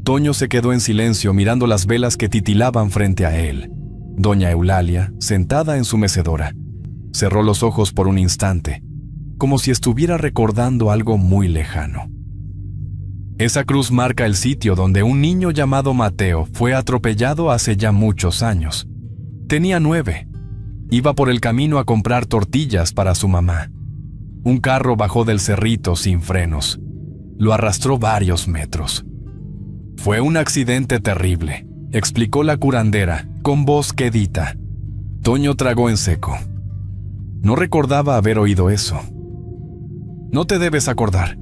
Toño se quedó en silencio mirando las velas que titilaban frente a él. Doña Eulalia, sentada en su mecedora, cerró los ojos por un instante, como si estuviera recordando algo muy lejano. Esa cruz marca el sitio donde un niño llamado Mateo fue atropellado hace ya muchos años. Tenía 9. Iba por el camino a comprar tortillas para su mamá. Un carro bajó del cerrito sin frenos. Lo arrastró varios metros. Fue un accidente terrible, explicó la curandera, con voz quedita. Toño tragó en seco. No recordaba haber oído eso. No te debes acordar.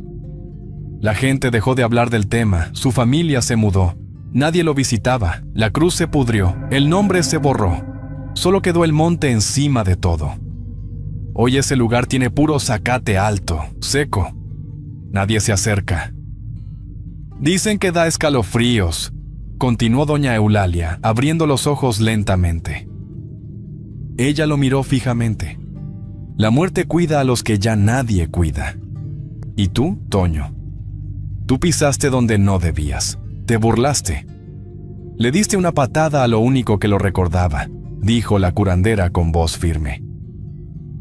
La gente dejó de hablar del tema, su familia se mudó. Nadie lo visitaba, la cruz se pudrió, el nombre se borró. Solo quedó el monte encima de todo. Hoy ese lugar tiene puro zacate alto, seco. Nadie se acerca. Dicen que da escalofríos, continuó doña Eulalia, abriendo los ojos lentamente. Ella lo miró fijamente. La muerte cuida a los que ya nadie cuida. ¿Y tú, Toño? Tú pisaste donde no debías. Te burlaste. Le diste una patada a lo único que lo recordaba, dijo la curandera con voz firme.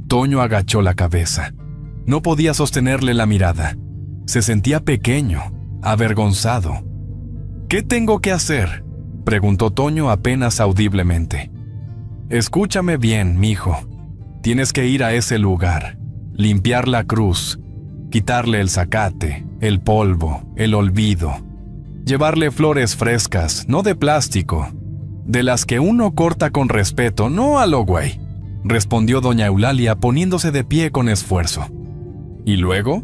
Toño agachó la cabeza. No podía sostenerle la mirada. Se sentía pequeño, avergonzado. ¿Qué tengo que hacer?, preguntó Toño apenas audiblemente. Escúchame bien, mijo. Tienes que ir a ese lugar, limpiar la cruz, quitarle el zacate, el polvo, el olvido. Llevarle flores frescas, no de plástico, de las que uno corta con respeto, no a lo güey, respondió doña Eulalia poniéndose de pie con esfuerzo. ¿Y luego?,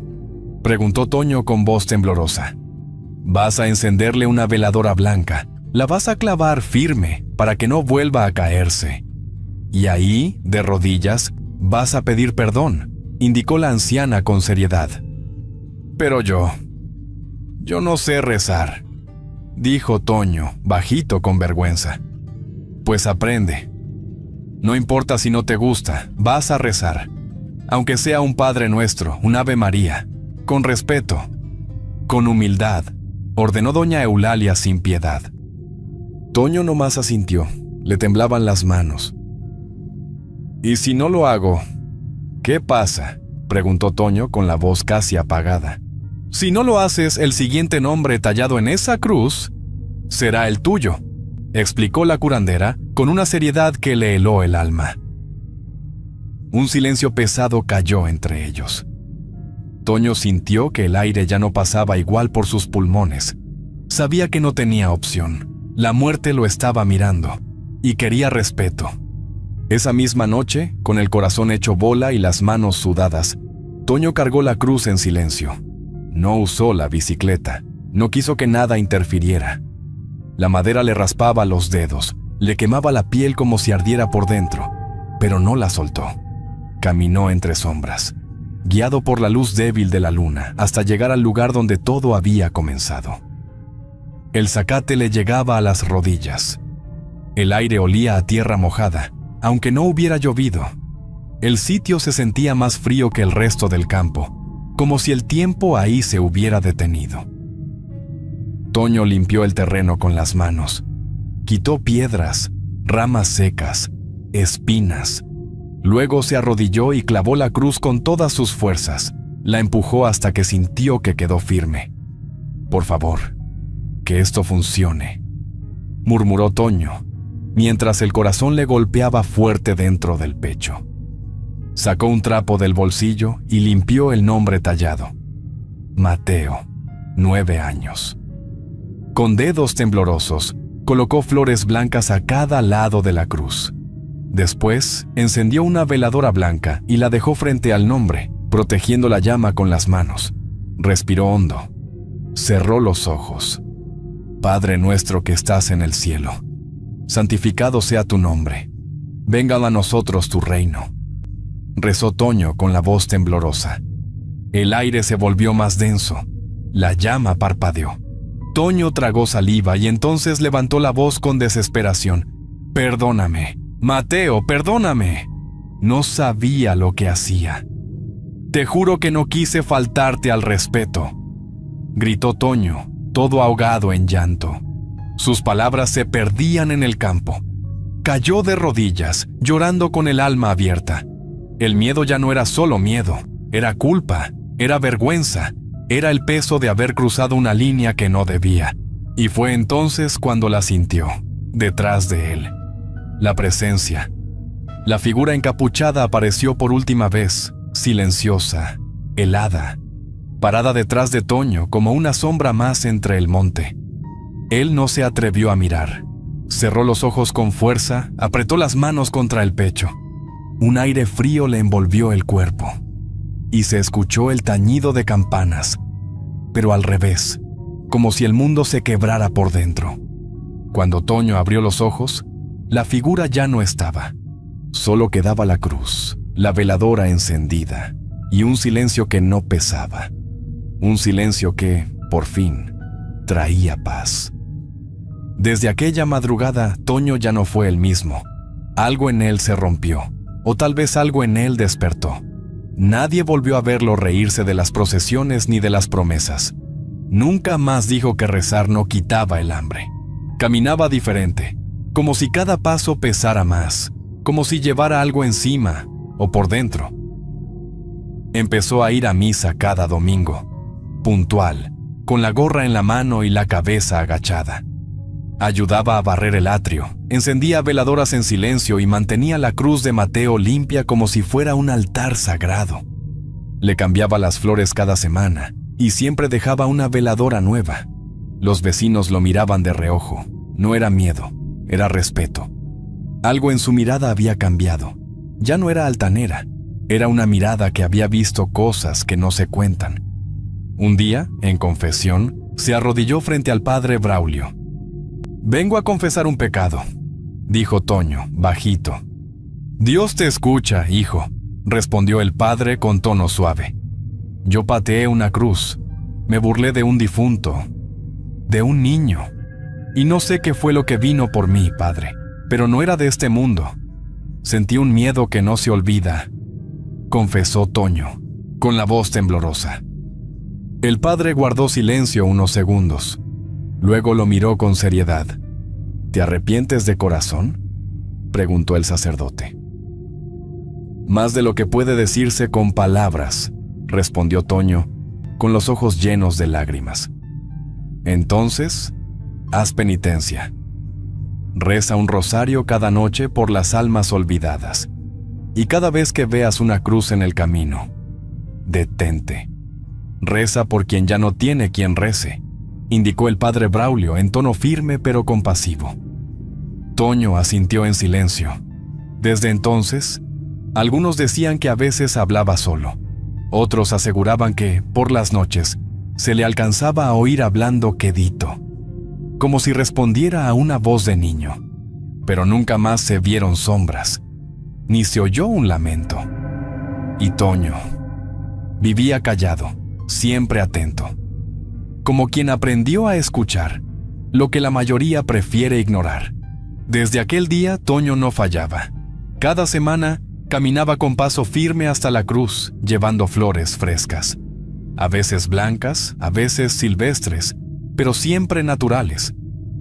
preguntó Toño con voz temblorosa. Vas a encenderle una veladora blanca, la vas a clavar firme para que no vuelva a caerse. Y ahí, de rodillas, vas a pedir perdón, indicó la anciana con seriedad. Pero yo no sé rezar, dijo Toño, bajito con vergüenza. Pues aprende. No importa si no te gusta, vas a rezar. Aunque sea un Padre Nuestro, un Ave María, con respeto, Con humildad, ordenó doña Eulalia sin piedad. Toño nomás asintió, le temblaban las manos. «¿Y si no lo hago? ¿Qué pasa?», preguntó Toño con la voz casi apagada. «Si no lo haces, el siguiente nombre tallado en esa cruz será el tuyo», explicó la curandera con una seriedad que le heló el alma. Un silencio pesado cayó entre ellos. Toño sintió que el aire ya no pasaba igual por sus pulmones. Sabía que no tenía opción. La muerte lo estaba mirando y quería respeto. Esa misma noche, con el corazón hecho bola y las manos sudadas, Toño cargó la cruz en silencio. No usó la bicicleta. No quiso que nada interfiriera. La madera le raspaba los dedos, le quemaba la piel como si ardiera por dentro, pero no la soltó. Caminó entre sombras, guiado por la luz débil de la luna, hasta llegar al lugar donde todo había comenzado. El zacate le llegaba a las rodillas. El aire olía a tierra mojada, aunque no hubiera llovido. El sitio se sentía más frío que el resto del campo, como si el tiempo ahí se hubiera detenido. Toño limpió el terreno con las manos. Quitó piedras, ramas secas, espinas. Luego se arrodilló y clavó la cruz con todas sus fuerzas. La empujó hasta que sintió que quedó firme. «Por favor, que esto funcione», murmuró Toño, mientras el corazón le golpeaba fuerte dentro del pecho. Sacó un trapo del bolsillo y limpió el nombre tallado. Mateo, 9 años. Con dedos temblorosos, colocó flores blancas a cada lado de la cruz. Después, encendió una veladora blanca y la dejó frente al nombre, protegiendo la llama con las manos. Respiró hondo. Cerró los ojos. «Padre nuestro que estás en el cielo, santificado sea tu nombre. Venga a nosotros tu reino», rezó Toño con la voz temblorosa. El aire se volvió más denso. La llama parpadeó. Toño tragó saliva y entonces levantó la voz con desesperación. «Perdóname, Mateo, perdóname. No sabía lo que hacía. Te juro que no quise faltarte al respeto», gritó Toño, todo ahogado en llanto. Sus palabras se perdían en el campo. Cayó de rodillas, llorando con el alma abierta. El miedo ya no era solo miedo, era culpa, era vergüenza, era el peso de haber cruzado una línea que no debía. Y fue entonces cuando la sintió, detrás de él. La presencia. La figura encapuchada apareció por última vez, silenciosa, helada, parada detrás de Toño como una sombra más entre el monte. Él no se atrevió a mirar. Cerró los ojos con fuerza, apretó las manos contra el pecho. Un aire frío le envolvió el cuerpo. Y se escuchó el tañido de campanas, pero al revés, como si el mundo se quebrara por dentro. Cuando Toño abrió los ojos, la figura ya no estaba. Solo quedaba la cruz, la veladora encendida, y un silencio que no pesaba. Un silencio que, por fin, traía paz. Desde aquella madrugada, Toño ya no fue el mismo. Algo en él se rompió, o tal vez algo en él despertó. Nadie volvió a verlo reírse de las procesiones ni de las promesas. Nunca más dijo que rezar no quitaba el hambre. Caminaba diferente, como si cada paso pesara más, como si llevara algo encima o por dentro. Empezó a ir a misa cada domingo, puntual, con la gorra en la mano y la cabeza agachada. Ayudaba a barrer el atrio, encendía veladoras en silencio y mantenía la cruz de Mateo limpia como si fuera un altar sagrado. Le cambiaba las flores cada semana y siempre dejaba una veladora nueva. Los vecinos lo miraban de reojo. No era miedo, era respeto. Algo en su mirada había cambiado. Ya no era altanera, era una mirada que había visto cosas que no se cuentan. Un día, en confesión, se arrodilló frente al padre Braulio. «Vengo a confesar un pecado», dijo Toño, bajito. «Dios te escucha, hijo», respondió el padre con tono suave. «Yo pateé una cruz, me burlé de un difunto, de un niño, y no sé qué fue lo que vino por mí, padre, pero no era de este mundo. Sentí un miedo que no se olvida», confesó Toño, con la voz temblorosa. El padre guardó silencio unos segundos. Luego lo miró con seriedad. ¿Te arrepientes de corazón?, preguntó el sacerdote. Más de lo que puede decirse con palabras, respondió Toño, con los ojos llenos de lágrimas. Entonces, haz penitencia. Reza un rosario cada noche por las almas olvidadas. Y cada vez que veas una cruz en el camino, detente. Reza por quien ya no tiene quien rece, indicó el padre Braulio en tono firme pero compasivo. Toño asintió en silencio. Desde entonces, algunos decían que a veces hablaba solo. Otros aseguraban que, por las noches, se le alcanzaba a oír hablando quedito, como si respondiera a una voz de niño. Pero nunca más se vieron sombras, ni se oyó un lamento. Y Toño vivía callado, siempre atento, como quien aprendió a escuchar lo que la mayoría prefiere ignorar. Desde aquel día, Toño no fallaba. Cada semana, caminaba con paso firme hasta la cruz, llevando flores frescas. A veces blancas, a veces silvestres, pero siempre naturales.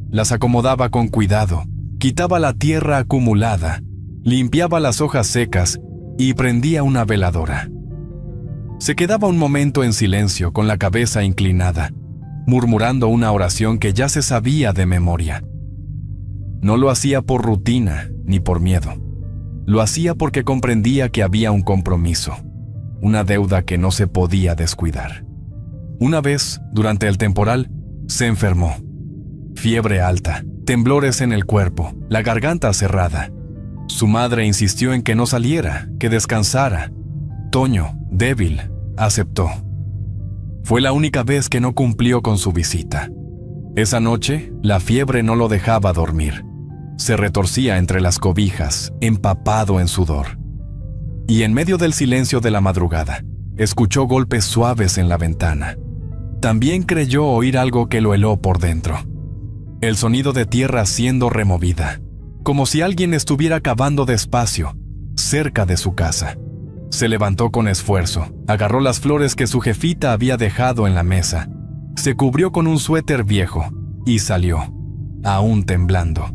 Las acomodaba con cuidado, quitaba la tierra acumulada, limpiaba las hojas secas y prendía una veladora. Se quedaba un momento en silencio con la cabeza inclinada, murmurando una oración que ya se sabía de memoria. No lo hacía por rutina ni por miedo. Lo hacía porque comprendía que había un compromiso, una deuda que no se podía descuidar. Una vez, durante el temporal, se enfermó. Fiebre alta, temblores en el cuerpo, la garganta cerrada. Su madre insistió en que no saliera, que descansara. Toño, débil, aceptó. Fue la única vez que no cumplió con su visita. Esa noche, la fiebre no lo dejaba dormir. Se retorcía entre las cobijas, empapado en sudor. Y en medio del silencio de la madrugada, escuchó golpes suaves en la ventana. También creyó oír algo que lo heló por dentro. El sonido de tierra siendo removida, como si alguien estuviera cavando despacio, cerca de su casa. Se levantó con esfuerzo, agarró las flores que su jefita había dejado en la mesa, se cubrió con un suéter viejo y salió, aún temblando.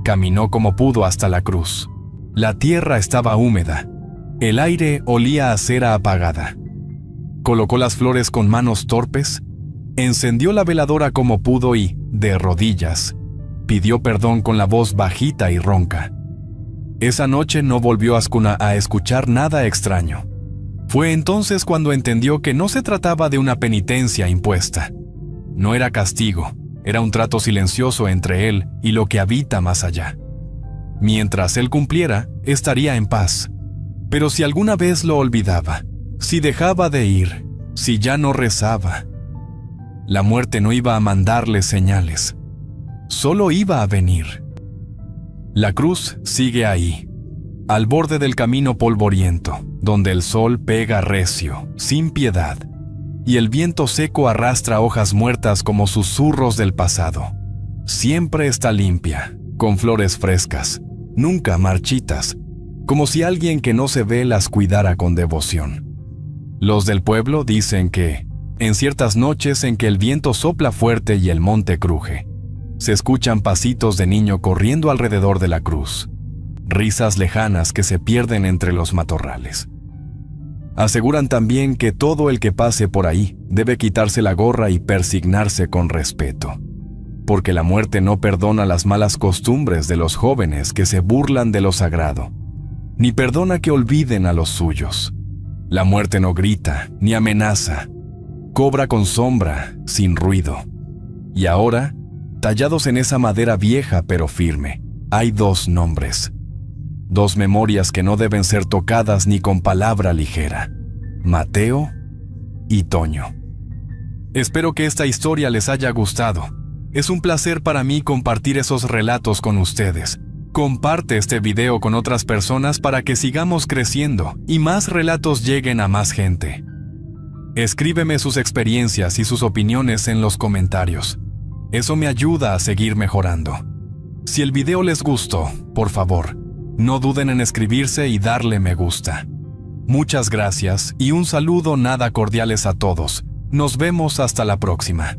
Caminó como pudo hasta la cruz. La tierra estaba húmeda, el aire olía a cera apagada. Colocó las flores con manos torpes, encendió la veladora como pudo y, de rodillas, pidió perdón con la voz bajita y ronca. Esa noche no volvió a escuchar nada extraño. Fue entonces cuando entendió que no se trataba de una penitencia impuesta. No era castigo, era un trato silencioso entre él y lo que habita más allá. Mientras él cumpliera, estaría en paz. Pero si alguna vez lo olvidaba, si dejaba de ir, si ya no rezaba, la muerte no iba a mandarle señales, solo iba a venir. La cruz sigue ahí, al borde del camino polvoriento, donde el sol pega recio, sin piedad, y el viento seco arrastra hojas muertas como susurros del pasado. Siempre está limpia, con flores frescas, nunca marchitas, como si alguien que no se ve las cuidara con devoción. Los del pueblo dicen que, en ciertas noches en que el viento sopla fuerte y el monte cruje, se escuchan pasitos de niño corriendo alrededor de la cruz, risas lejanas que se pierden entre los matorrales. Aseguran también que todo el que pase por ahí debe quitarse la gorra y persignarse con respeto, porque la muerte no perdona las malas costumbres de los jóvenes que se burlan de lo sagrado, ni perdona que olviden a los suyos. La muerte no grita ni amenaza, cobra con sombra, sin ruido. Y ahora, tallados en esa madera vieja pero firme, hay dos nombres, dos memorias que no deben ser tocadas ni con palabra ligera: Mateo y Toño. Espero que esta historia les haya gustado. Es un placer para mí compartir esos relatos con ustedes. Comparte este video con otras personas para que sigamos creciendo y más relatos lleguen a más gente. Escríbeme sus experiencias y sus opiniones en los comentarios. Eso me ayuda a seguir mejorando. Si el video les gustó, por favor, no duden en escribirse y darle me gusta. Muchas gracias y un saludo nada cordiales a todos. Nos vemos hasta la próxima.